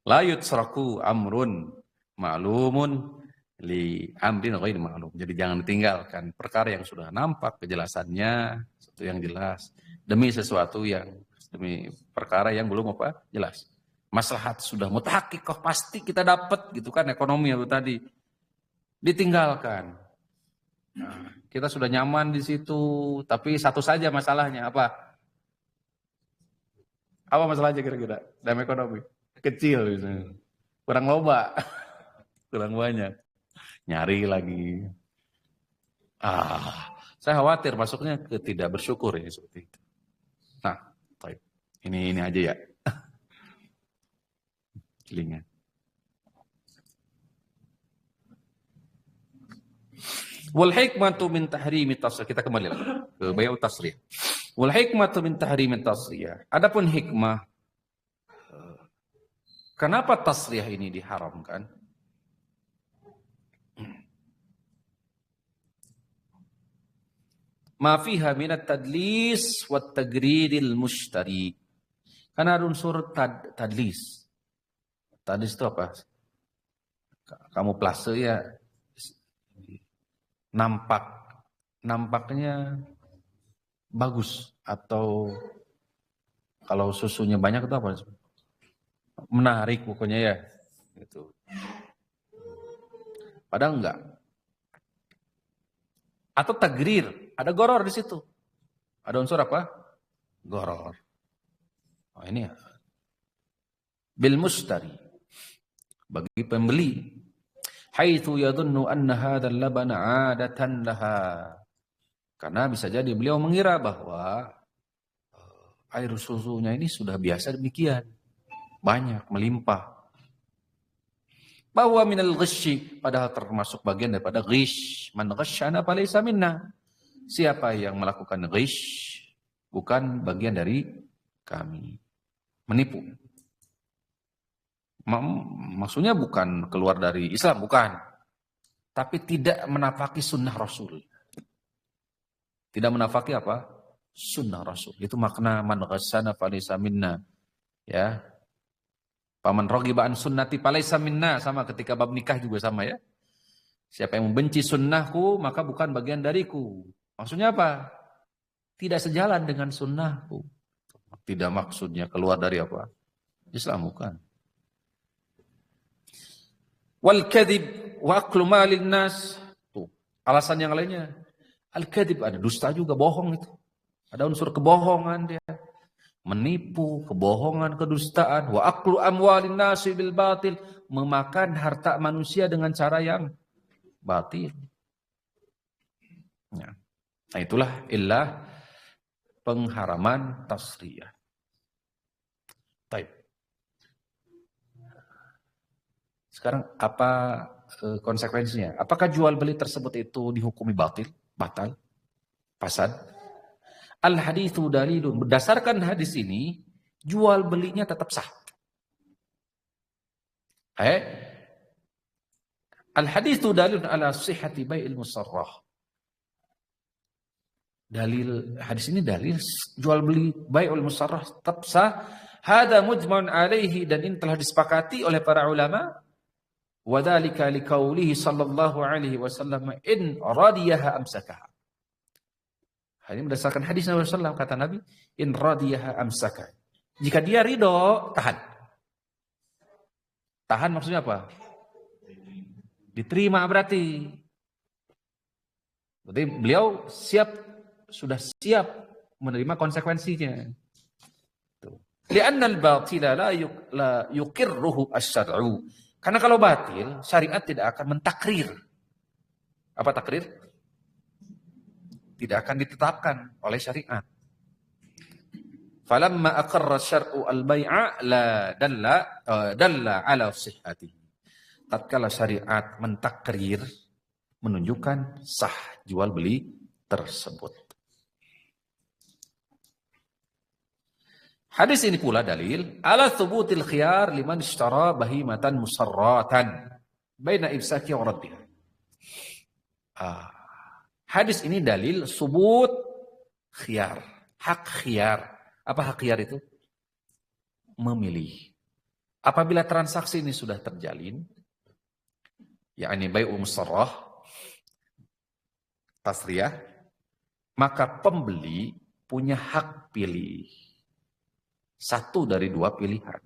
La yutraku amrun ma'lumun li amrin ghairi ma'lum. Jadi jangan ditinggalkan perkara yang sudah nampak kejelasannya, sesuatu yang jelas demi sesuatu yang demi perkara yang belum apa? Jelas. Maslahat sudah mutahaqiqah pasti kita dapat gitu kan ekonomi itu tadi. ditinggalkan. Nah, kita sudah nyaman di situ, tapi satu saja masalahnya apa? Apa masalahnya kira-kira? Dalam ekonomi kecil misalnya. Kurang loba, kurang banyak. Nyari lagi. Saya khawatir masuknya ke tidak bersyukur ya seperti itu. Nah, baik. Ini aja ya. Telinga. Wal hikmatu min tahrimi tasriyah. Kita kembali lagi ke bayu tasriyah. Wal hikmatu min tahrimi tasriyah. Adapun hikmah kenapa tasriyah ini diharamkan? Ma fiha min at-tadlis wa at-tagriril mushtari. Karena ada unsur tadlis. Tadlis itu apa? Kamu plase ya nampaknya bagus, atau kalau susunya banyak itu apa? Menarik pokoknya ya. Gitu. Padahal enggak. Atau tagrir, ada goror di situ. Ada unsur apa? Goror. Oh, ini ya. Bil mustari, bagi pembeli. Haitsu yadhunnu anna hadzal labana 'adatan laha. Karena bisa jadi beliau mengira bahwa air susunya ini sudah biasa demikian. Banyak, melimpah. Bahwa minal ghishi, padahal termasuk bagian daripada ghish. Man ghasyana falaysa minna. Siapa yang melakukan ghish bukan bagian dari kami. Menipu. Maksudnya bukan keluar dari Islam, bukan. Tapi tidak menafaki sunnah Rasul. Tidak menafaki apa? Sunnah Rasul. Itu makna man ghasyana falaysa minna. Ya. Paman raghiba an sunnati falaysa minna, sama ketika bab nikah juga sama ya. Siapa yang membenci sunnahku maka bukan bagian dariku. Maksudnya apa? Tidak sejalan dengan sunnahku. Tidak maksudnya keluar dari apa? Islam, bukan. Wal kadhib wa aklu malin nas. Tuh, alasan yang lainnya. Al kadhib, ada dusta juga, bohong itu. Ada unsur kebohongan dia. Menipu, kebohongan, kedustaan, wa aklu amwalin nasi bil batil, memakan harta manusia dengan cara yang batil. Ya. Nah, itulah illah pengharaman tasriyah. Baik. Sekarang apa konsekuensinya? Apakah jual beli tersebut itu dihukumi batal, fasad? Al-hadithu dalilun. Berdasarkan hadis ini, jual belinya tetap sah. Al-hadithu dalilun ala sihhati bai'il musarrah. Dalil hadis ini dalil jual beli bai'ul musarrah tetap sah. Hada mujma'un alaihi, dan ini telah disepakati oleh para ulama. Wa dzalika liqaulihi sallallahu alaihi wasallam in radiyaha amsakaha. Ini berdasarkan hadis Nabi SAW, kata Nabi, in radiyaha amsaka. Jika dia ridho, tahan. Tahan maksudnya apa? Diterima berarti. Berarti beliau sudah siap menerima konsekuensinya. Li'anna al-batila la yuqirruhu asy-syar'u. Karena kalau batil, syariat tidak akan mentakrir. Apa takrir? Tidak akan ditetapkan oleh syariat. Falamma aqarra syar'u al-bai'a la dalla ala sihhatihi. Tatkala syariat mentakrir, menunjukkan sah jual beli tersebut. Hadis ini pula dalil ala thubutil khiyar liman ishtara bahimatan musarratan baina imsaki wa raddiha. Hadis ini dalil subut khiyar, hak khiyar. Apa hak khiyar itu? Memilih. Apabila transaksi ini sudah terjalin, yakni bai'u musarrah, tasriyah, maka pembeli punya hak pilih. Satu dari dua pilihan.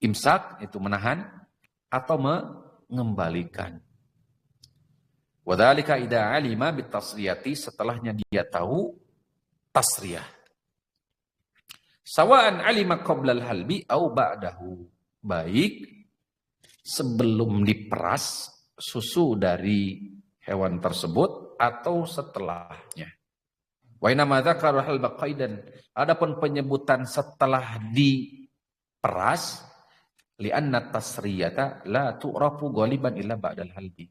Imsak itu menahan atau mengembalikan. Wadzalika idza alima bitasriyati, setelahnya dia tahu tasriyah. Sawa'an alima qablal halbi au ba'dahu. Baik sebelum diperas susu dari hewan tersebut atau setelahnya. Wa inna ma dzakara halba qaidan. Adapun penyebutan setelah diperas, li'anna tasriyata la tu'rafu ghaliban illa ba'dal halbi.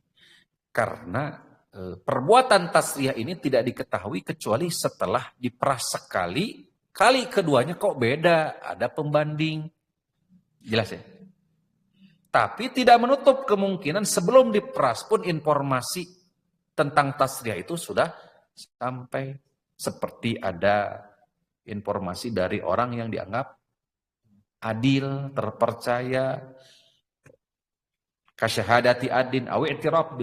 Karena perbuatan tasriyah ini tidak diketahui kecuali setelah diperas sekali, kali keduanya kok beda, ada pembanding. Jelas ya? Tapi tidak menutup kemungkinan sebelum diperas pun informasi tentang tasriyah itu sudah sampai, seperti ada informasi dari orang yang dianggap adil, terpercaya, kasyahadati adin awi i'tiraf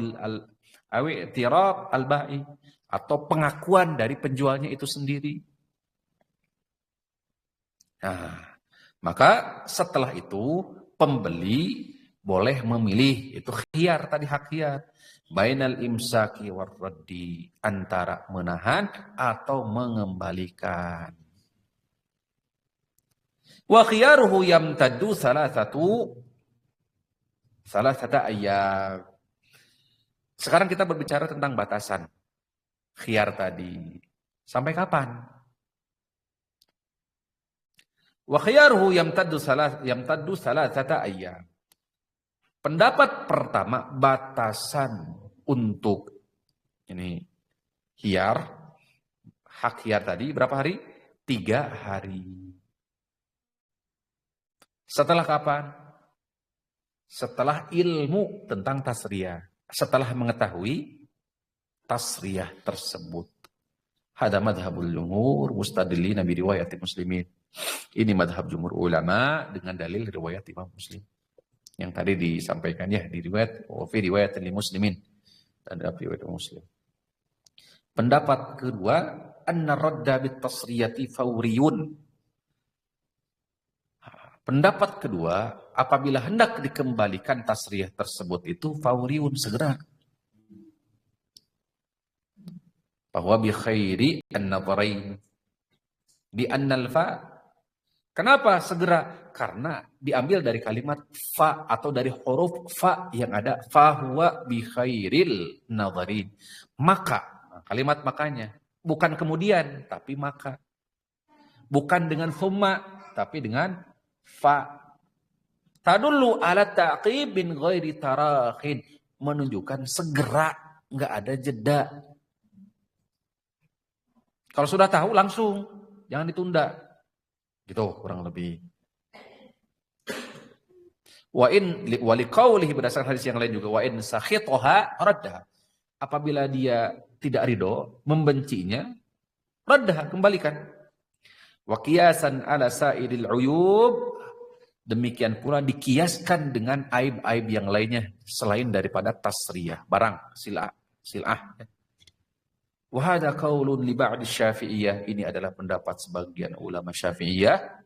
al-ba'i, atau pengakuan dari penjualnya itu sendiri. Nah, maka setelah itu pembeli boleh memilih, itu khiyar tadi, hak khiyar, bainal imsaki war raddi, antara menahan atau mengembalikan. Wa khiyaruhu yamtaddu salasata ayyam. Sekarang kita berbicara tentang batasan khiyar tadi. Sampai kapan? Wa khiyaruhu yamtaddu salasata ayyam. Pendapat pertama, batasan untuk ini khiyar, hak khiyar tadi berapa hari? 3 hari. Setelah kapan? Setelah ilmu tentang tasriyah. Setelah mengetahui tasriyah tersebut. Hada madhabul jumhur mustadillina bi riwayat muslimin. Ini madhab jumhur ulama dengan dalil riwayat Imam Muslim. Yang tadi disampaikan ya di riwayat, fi riwayat muslimin, dan dalam riwayat Muslim. Pendapat kedua, anna radda bit tasriyati fawriyun. Pendapat kedua, apabila hendak dikembalikan tasriyah tersebut itu fawriyun, segera. Bahwa bi khairi an-nadharain. Di annal fa. Kenapa segera? Karena diambil dari kalimat fa atau dari huruf fa yang ada fahuwa bi khairil nadharin. Maka, kalimat makanya bukan kemudian tapi maka. Bukan dengan thumma tapi dengan fa. Tadullu ala ta'qib bin ghairi tarakhin, menunjukkan segera, enggak ada jeda. Kalau sudah tahu langsung, jangan ditunda. Gitu kurang lebih. Wa in waliqaulihi, berdasarkan hadis yang lain juga, wa in sakhitaha radda. Apabila dia tidak ridho, membencinya, radda, kembalikan. Wa qiyasan ala sa'iril uyub, demikian pula dikiaskan dengan aib-aib yang lainnya selain daripada tasriyah, barang sil'ah. Wa hadha qaulun li ba'd Syafi'iyah, ini adalah pendapat sebagian ulama Syafi'iyah.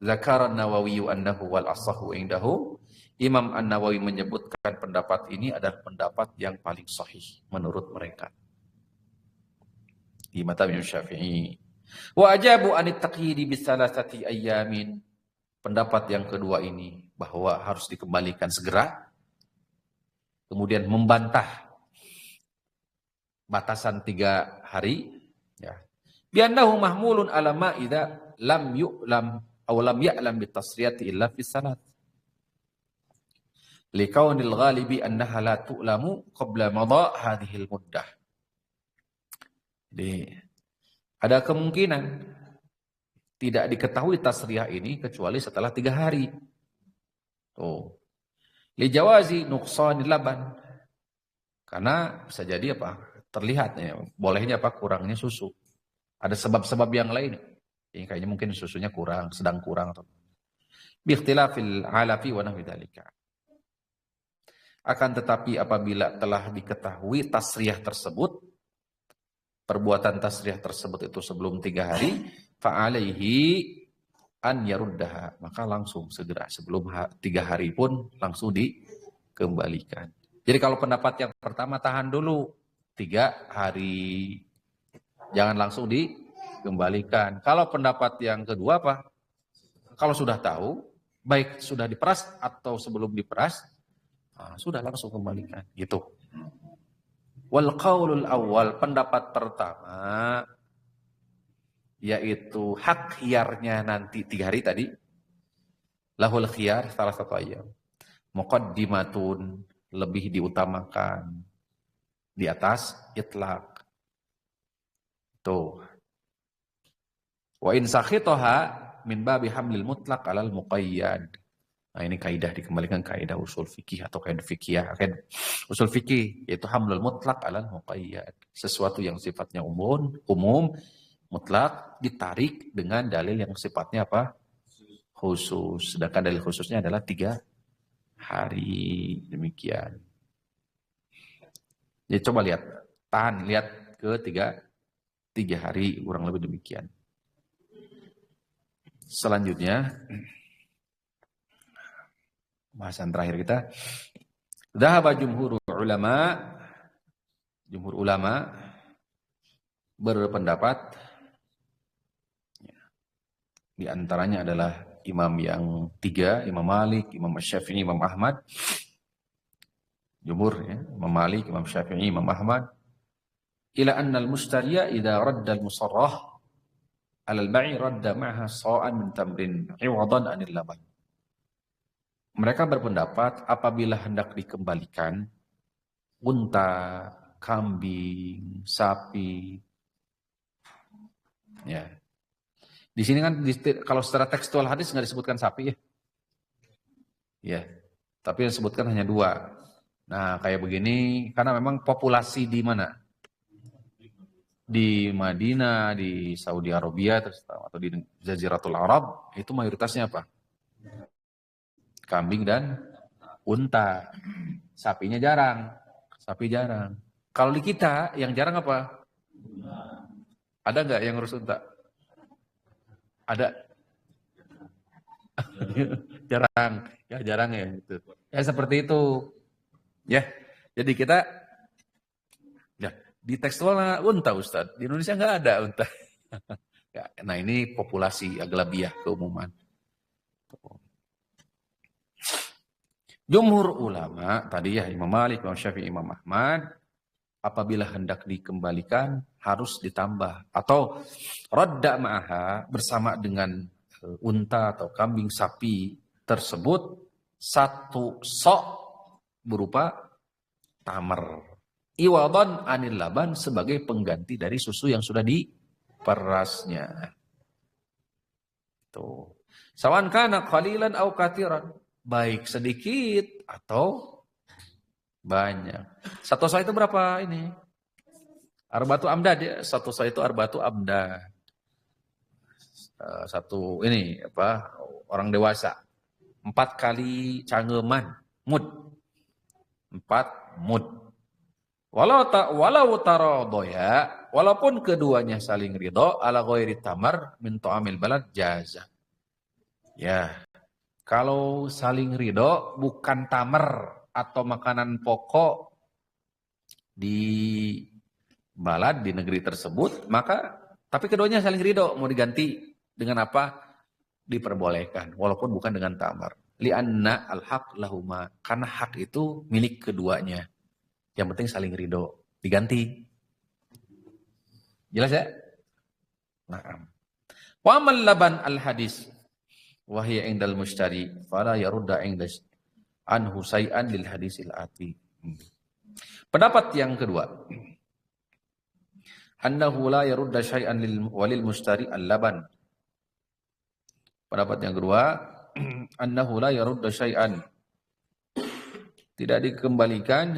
Zakara an-Nawawi annahu wal asahu indahu. Imam An-Nawawi menyebutkan pendapat ini adalah pendapat yang paling sahih menurut mereka di mazhab Syafi'i. Wa ajabu anit taqyidi bi salasati ayyamin. Pendapat yang kedua ini bahwa harus dikembalikan segera. Kemudian membantah batasan 3 hari, ya. Bi'annahu mahmulun ala ma idza lam yu'lam aw lam ya'lam bitasriyati illa fi salat. Likaunil ghalibi annaha la tu'lamu qabla madha hadhil muddah. Jadi ada kemungkinan tidak diketahui tasriyah ini kecuali setelah 3 hari. Tuh. Li jawazi nuqsanil laban. Karena bisa jadi apa? Terlihat ya, bolehnya apa, kurangnya susu. Ada sebab-sebab yang lain. Ini kayaknya mungkin susunya kurang, sedang kurang atau bi ikhtilafil alafi wa nahwi dzalika. Akan tetapi apabila telah diketahui tasriyah tersebut, perbuatan tasriyah tersebut itu sebelum 3 hari, fa'alaihi an yaruddaha, maka langsung segera sebelum 3 hari pun langsung kembalikan. Jadi kalau pendapat yang pertama tahan dulu 3 hari. Jangan langsung dikembalikan. Kalau pendapat yang kedua apa? Kalau sudah tahu, baik sudah diperas atau sebelum diperas, sudah langsung kembalikan. Gitu. Wal qaulul awal, pendapat pertama, yaitu hak khiyarnya nanti 3 hari tadi. Lahul khiyar salah satu ayat. Muqaddimatun, lebih diutamakan di atas itlaq. Tuh. Wa in sakhitaha min babi hamlil mutlaq alal muqayyad. Nah, ini kaidah dikembalikan kaidah usul fikih atau kaidah fikih. Usul fikih yaitu hamlul mutlaq alal muqayyad. Sesuatu yang sifatnya umum, mutlak ditarik dengan dalil yang sifatnya apa? Khusus. Sedangkan dalil khususnya adalah 3 hari. Demikian. Jadi coba lihat, lihat ke 3 hari, kurang lebih demikian. Selanjutnya, bahasan terakhir kita. Dhahaba jumhur ulama berpendapat, di antaranya adalah imam yang 3, Imam Malik, Imam Syafi'i, Imam Ahmad. Jumhur ya, Imam Malik, Imam Syafi'i, Imam Ahmad. Ila anna al-mushtariya idza radda al-musarrah ala al-ba'i radda ma'ha sa'an min tamrin 'iwadan 'anil laban. Mereka berpendapat apabila hendak dikembalikan unta, kambing, sapi, ya. Di sini kan kalau secara tekstual hadis nggak disebutkan sapi ya. Ya. Tapi yang disebutkan hanya 2. Nah, kayak begini karena memang populasi di mana? Di Madinah, di Saudi Arabia atau di Jaziratul Arab itu mayoritasnya apa? Kambing dan unta. Sapinya jarang. Sapi jarang. Kalau di kita yang jarang apa? Ada nggak yang ngurus unta? Ada. Jarang. Ya jarang ya itu. Ya seperti itu. Ya. Jadi kita ya di tekstualnya unta Ustaz. Di Indonesia nggak ada unta. Ya, nah ini populasi aglabiah keumuman. Jumhur ulama tadi ya Imam Malik, Imam Syafi'i, Imam Ahmad, apabila hendak dikembalikan harus ditambah atau radda ma'aha bersama dengan unta atau kambing sapi tersebut 1 sok berupa tamar. Iwadan anil laban sebagai pengganti dari susu yang sudah diperasnya. Tuh. Sawan kana qalilan au katiran. Baik sedikit atau banyak. 1 sa itu berapa ini? Arbatu amdad ya. 1 sa itu arbatu amdad. 1 ini apa? Orang dewasa. 4 kali cangeman. Mud. 4 mud. Walau taradoya, walaupun keduanya saling ridho, ala ghairi tamar min ta'amil balad jaza. Ya. Kalau saling ridho bukan tamar atau makanan pokok di balad di negeri tersebut, maka tapi keduanya saling ridho, mau diganti dengan apa? Diperbolehkan, walaupun bukan dengan tamar. Li'anna al-haq lahuma, karena hak itu milik keduanya. Yang penting saling ridho, diganti. Jelas ya? Nah. Wa amal laban al-hadis wahya indal mushtari fala yarudda indas anhu say'an lil hadisil ati. Pendapat yang kedua, annahu la yarudda syai'an lil walil mushtari al-laban. Pendapat yang kedua, annahu la yarudda syai'an, tidak dikembalikan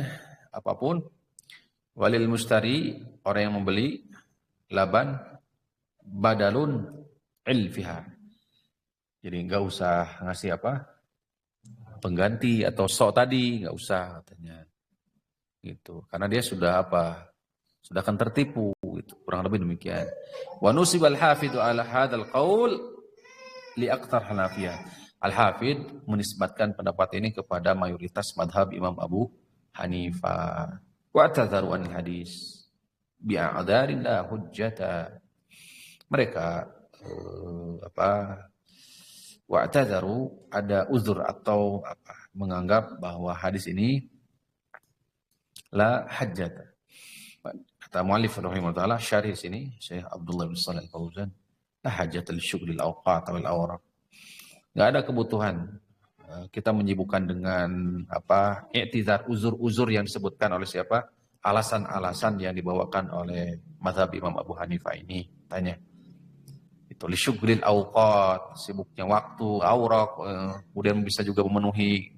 apapun walil mushtari, orang yang membeli, laban badalun ilfiha. Jadi enggak usah ngasih apa? Pengganti atau sok tadi, enggak usah katanya. Gitu. Karena dia sudah apa? Sudah akan tertipu gitu. Kurang lebih demikian. Wa nusibal hafidhu ala hadzal qaul li aktsar Hanafiyah. Al-Hafidh menisbatkan pendapat ini kepada mayoritas madhab Imam Abu Hanifah. Wa tadharu anil hadis bi'a'dharin la hujjata. Mereka wa'tadharu ada uzur atau menganggap bahwa hadis ini la hajjata. Kata mu'allif rahimahullah syarih sini Syekh Abdullah bin Shalih Al-Fauzan, la hajjata li syughli al-awqat wal awraq. Enggak ada kebutuhan kita menyibukkan dengan i'tizar, uzur-uzur yang disebutkan oleh siapa? Alasan-alasan yang dibawakan oleh mazhab Imam Abu Hanifah ini. Tanya. Itu li syughlil awqat, sibuknya waktu, awraq, kemudian bisa juga memenuhi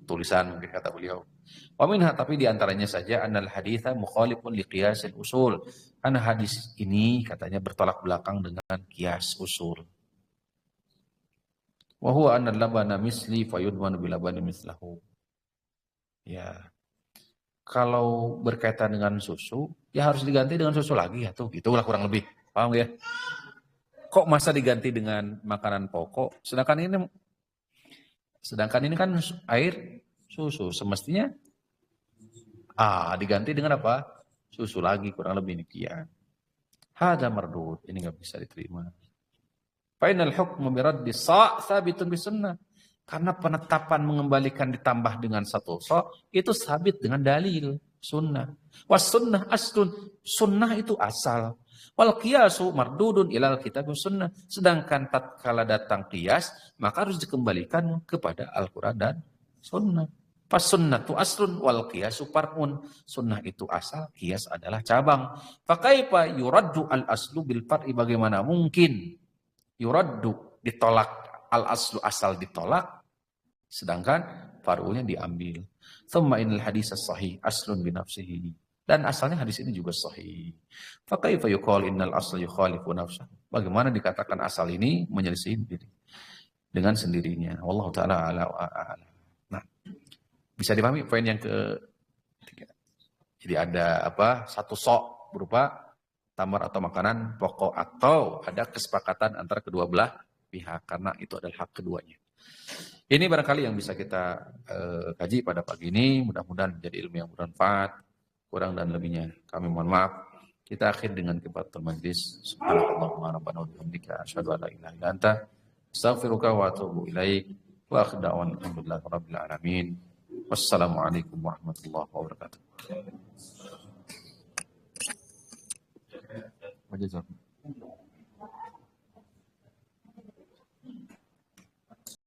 tulisan mungkin kata beliau. Wa minha, tapi diantaranya saja annal haditha mukhalifun li qiyasil usul. Karena hadis ini katanya bertolak belakang dengan qiyas usul. Wa huwa anna labana misli fayudmanu bilabani mislahu. Ya. Kalau berkaitan dengan susu, ya harus diganti dengan susu lagi ya tuh. Itulah kurang lebih. Paham ya? Kok masa diganti dengan makanan pokok? Sedangkan ini kan air susu. Semestinya diganti dengan apa? Susu lagi, kurang lebih demikian. Hada mardud, ini enggak bisa diterima. Fainal hukmu biraddi sabitun bisunnah. Karena penetapan mengembalikan ditambah dengan satu itu sabit dengan dalil sunnah. Was sunnah aslun, sunnah itu asal. Wal qiyasu mardudun ilal kitab sunnah. Sedangkan tatkala datang qiyas, maka harus dikembalikan kepada Al-Qur'an dan sunnah. Pas sunnatu aslun wal qiyasu far'un. Sunnah itu asal, qiyas adalah cabang. Fakaifa yuraddu al aslu bil far'i, bagaimana mungkin yuraddu ditolak al aslu asal ditolak, sedangkan far'unya diambil. Tsumma innal hadits sahih aslun bi nafsihi. Dan asalnya hadis ini juga sahih. Fa kaifa yuqal innal asla yukhalifu nafsah? Bagaimana dikatakan asal ini menyelisih diri dengan sendirinya? Wallahu taala ala wa ala. Nah, bisa dipahami poin yang ketiga. Jadi ada satu sok berupa tamar atau makanan pokok, atau ada kesepakatan antara kedua belah pihak karena itu adalah hak keduanya. Ini barangkali yang bisa kita kaji pada pagi ini. Mudah-mudahan menjadi ilmu yang bermanfaat. Kurang dan lebihnya kami mohon maaf. Kita akhir dengan kifaratul majlis. Subhanallahumma rabbana wa bihamdika asyhadu an la ilaha illa anta astaghfiruka wa atubu ilaik. Wa akhiru da'wana alhamdulillahi rabbil alamin. Wassalamualaikum warahmatullahi wabarakatuh. Wajazak.